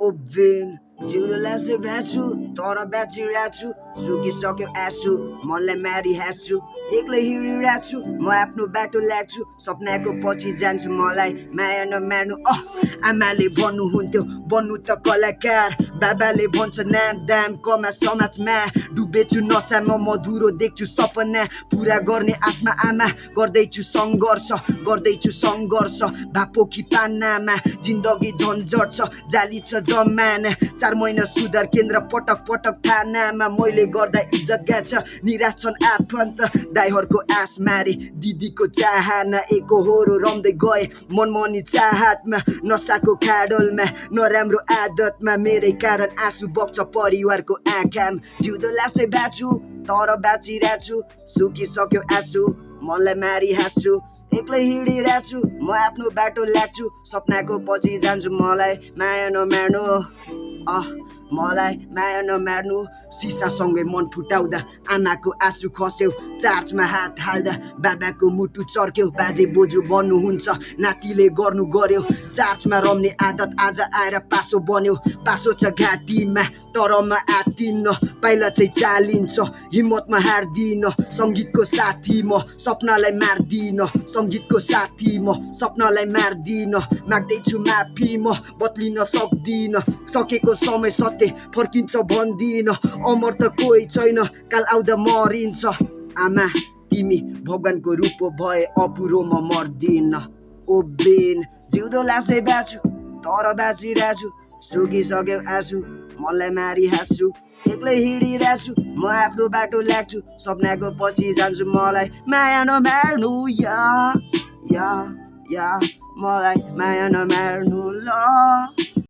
oven जिउलाई चाहिँ भ्याछु तर बाँचिरहेको छु सुकिसक्यो आँसु मनलाई मारिरहेको छु एक्लै हिँडिरहेको छु म आफ्नो बाटो लाग्छु सपनाको पछि जान्छु मलाई माया नमार्नु आमाले भन्नुहुन्थ्यो बन्नु त कलाकार बाबाले भन्छ नाम दाम कमा समाजमा डुबेछु नसामा मधुरो देख्छु सपना पुरा गर्ने आशमा आमा गर्दैछु सङ्घर्ष भापोखी पान्नामा जिन्दगी झन्झट छ जाली छ जमाना 4 महिना सुधार केन्द्र पटक पटक थानामा मैले गर्दा इज्जत गएछ निराश छन् आफन्त दाइहरूको आस मारे दिदीको चाहना एकहोरो रम्दै गए मनमनी चाहतमा नसाको खाडलमा नराम्रो आदतमा मेरै कारण आँसु बग्छ परिवारको आँखामा जिउँदो लासै बाँच्छु तर बाँचिरहेको छु सुकिसक्यो आँसु मनलाई मारि हाँस्छु एक्लै हिँडिरहेको छु म आफ्नो बाटो लाग्छु सपनाको पछि जान्छु मलाई माया नमार्नु मलाई माया नमार्नु सिसासँगै मन फुटाउँदा आमाको आँसु खस्यो चार्चमा हात हाल्दा बाबाको मुटु चर्क्यो बाजे बोजू भन्नुहुन्छ नातिले गर्नु गर्यो चार्चमा रम्ने आदत आज आएर पासो बन्यो पासो छ घाँटीमा तर म आत्तिन्न पाइला चाहिँ चालिन्छ हिम्मतमा हार्दिन सङ्गीतको साथी म सपनालाई मार्दिन सङ्गीतको साथी म सपनालाई मार्दिन माग्दैछु माफी म बदलिन सक्दिन सकेको समय सत्य फर्किन्छ भन्दिन अमर त कोही छैन काल आउँदा मरिन्छ आमा तिमी भगवानको रूप भए अपुरो म मर्दिन ओभेन जिउँदो लासै बाँच्छु तर बाँचिरहेको छु सुकिसक्यो आँसु मनलाई मारि हाँस्छु एक्लै हिँडिरहेको छु म आफ्नो बाटो लाग्छु सपनाको पछि जान्छु मलाई माया नमार्नु या मलाई माया नमार्नु ल